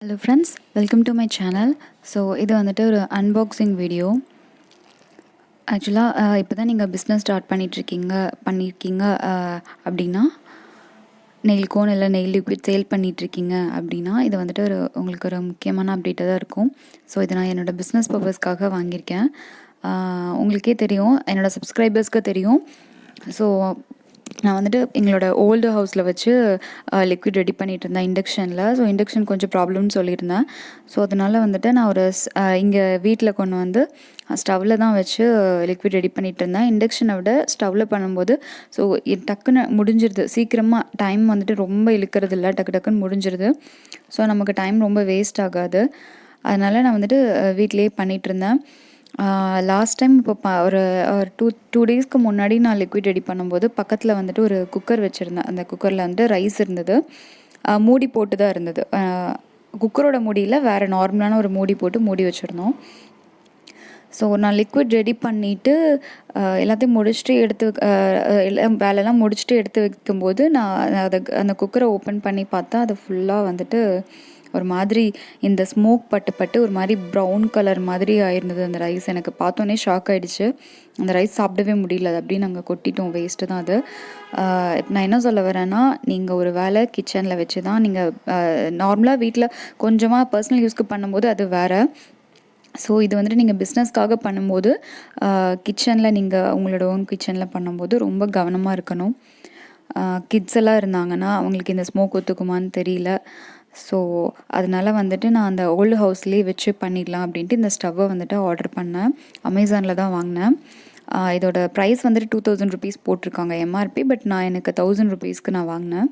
Hello friends, welcome to my channel. So இது வந்துட்டு ஒரு unboxing video. ஆக்சுவலாக இப்போ தான் நீங்கள் பிஸ்னஸ் ஸ்டார்ட் பண்ணியிருக்கீங்க அப்படின்னா நெயில் கோன் இல்லை நெயில் லிக்விட் சேல் பண்ணிகிட்ருக்கீங்க அப்படின்னா இது வந்துட்டு உங்களுக்கு ஒரு முக்கியமான அப்டேட்டாக தான் இருக்கும். ஸோ இதை நான் என்னோடய பிஸ்னஸ் பர்பஸ்க்காக வாங்கியிருக்கேன். உங்களுக்கே தெரியும், என்னோடய சப்ஸ்கிரைபர்ஸ்க்கு தெரியும். ஸோ நான் வந்துட்டு எங்களோட ஓல்டு ஹவுஸில் வச்சு லிக்விட் ரெடி பண்ணிகிட்டு இருந்தேன் இண்டக்ஷனில். ஸோ இண்டக்ஷன் கொஞ்சம் ப்ராப்ளம்னு சொல்லியிருந்தேன். ஸோ அதனால் வந்துட்டு நான் ஒரு இங்கே வீட்டில் கொண்டு வந்து ஸ்டவ்வில் தான் வச்சு லிக்விட் ரெடி பண்ணிகிட்டு இருந்தேன். இண்டக்ஷனை விட ஸ்டவ்வில் பண்ணும்போது ஸோ டக்குன்னு முடிஞ்சிருது, சீக்கிரமாக டைம் வந்துட்டு ரொம்ப இழுக்கிறது இல்லை, டக்குன்னு முடிஞ்சிருது. ஸோ நமக்கு டைம் ரொம்ப வேஸ்ட் ஆகாது. அதனால் நான் வந்துட்டு வீட்டிலேயே பண்ணிகிட்ருந்தேன். லாஸ்ட் டைம் இப்போ ஒரு டூ டேஸ்க்கு முன்னாடி நான் லிக்விட் ரெடி பண்ணும்போது பக்கத்தில் வந்துட்டு ஒரு குக்கர் வச்சுருந்தேன். அந்த குக்கரில் வந்துட்டு ரைஸ் இருந்தது, மூடி போட்டு தான் இருந்தது. குக்கரோட மூடியில் வேறு நார்மலான ஒரு மூடி போட்டு மூடி வச்சுருந்தோம். ஸோ நான் லிக்விட் ரெடி பண்ணிவிட்டு எல்லாத்தையும் முடிச்சுட்டு வேலையெல்லாம் முடிச்சுட்டு எடுத்து வைக்கும்போது நான் அந்த குக்கரை ஓப்பன் பண்ணி பார்த்தா அது ஃபுல்லாக வந்துட்டு ஒரு மாதிரி இந்த ஸ்மோக் பட்டு ஒரு மாதிரி ப்ரௌன் கலர் மாதிரி ஆயிருந்தது. அந்த ரைஸ் எனக்கு பார்த்தோன்னே ஷாக் ஆகிடுச்சு. அந்த ரைஸ் சாப்பிடவே முடியல, அது அப்படியே நாங்கள் கொட்டிட்டோம், வேஸ்ட்டு தான் அது. நான் என்ன சொல்ல வரேன்னா, நீங்கள் ஒரு வேலை கிச்சனில் வச்சு தான் நீங்கள் நார்மலாக வீட்டில் கொஞ்சமாக பர்சனல் யூஸ்க்கு பண்ணும்போது அது வேறு. ஸோ இது வந்துட்டு நீங்கள் பிஸ்னஸ்க்காக பண்ணும்போது கிச்சனில் நீங்கள் உங்களோட ஓன் கிச்சனில் பண்ணும்போது ரொம்ப கவனமாக இருக்கணும். கிட்ஸ் எல்லாம் இருந்தாங்கன்னா அவங்களுக்கு இந்த ஸ்மோக் ஒத்துக்குமான்னு தெரியல. ஸோ அதனால் வந்துட்டு நான் அந்த ஓல்டு ஹவுஸ்லேயே வச்சு பண்ணிடலாம் அப்படின்ட்டு இந்த ஸ்டவ்வை வந்துட்டு ஆர்டர் பண்ணேன். அமேசானில் தான் வாங்கினேன். இதோட ப்ரைஸ் வந்துட்டு 2000 rupees போட்டிருக்காங்க எம்ஆர்பி. பட் நான் எனக்கு 1000 rupeesக்கு நான் வாங்கினேன்.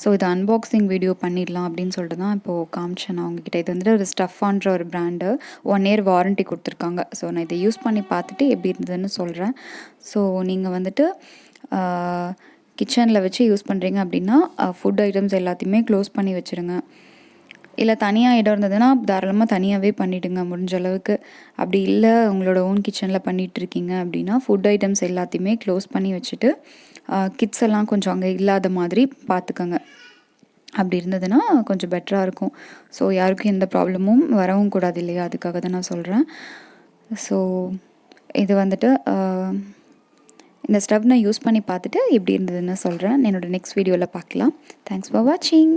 ஸோ இது அன்பாக்சிங் வீடியோ பண்ணிடலாம் அப்படின்னு சொல்லிட்டு தான் இப்போது காமிச்சேன் நான் உங்ககிட்ட. இது வந்துட்டு ஒரு ஸ்டஃபான்ற ஒரு பிராண்டு, 1 year வாரண்ட்டி கொடுத்துருக்காங்க. ஸோ நான் இதை யூஸ் பண்ணி பார்த்துட்டு எப்படி இருந்ததுன்னு சொல்கிறேன். ஸோ நீங்கள் வந்துட்டு கிச்சனில் வச்சு யூஸ் பண்ணுறீங்க அப்படின்னா ஃபுட் ஐட்டம்ஸ் எல்லாத்தையுமே க்ளோஸ் பண்ணி வச்சுருங்க. இல்லை தனியாக இடம் இருந்ததுன்னா தாராளமாக தனியாகவே பண்ணிவிடுங்க முடிஞ்ச அளவுக்கு. அப்படி இல்லை உங்களோட ஓன் கிச்சனில் பண்ணிகிட்ருக்கீங்க அப்படின்னா ஃபுட் ஐட்டம்ஸ் எல்லாத்தையுமே க்ளோஸ் பண்ணி வச்சுட்டு கிட்ஸ் எல்லாம் கொஞ்சம் அங்கே இல்லாத மாதிரி பார்த்துக்கோங்க. அப்படி இருந்ததுன்னா கொஞ்சம் பெட்டராக இருக்கும். ஸோ யாருக்கும் எந்த ப்ராப்ளமும் வரவும் கூடாது இல்லையா, அதுக்காக தான் நான் சொல்கிறேன். ஸோ இது வந்துட்டு இந்த ஸ்டவ் நான் யூஸ் பண்ணி பார்த்துட்டு எப்படி இருந்ததுன்னு சொல்கிறேன். என்னோடய நெக்ஸ்ட் வீடியோவில் பார்க்கலாம். தேங்க்ஸ் ஃபார் வாட்சிங்.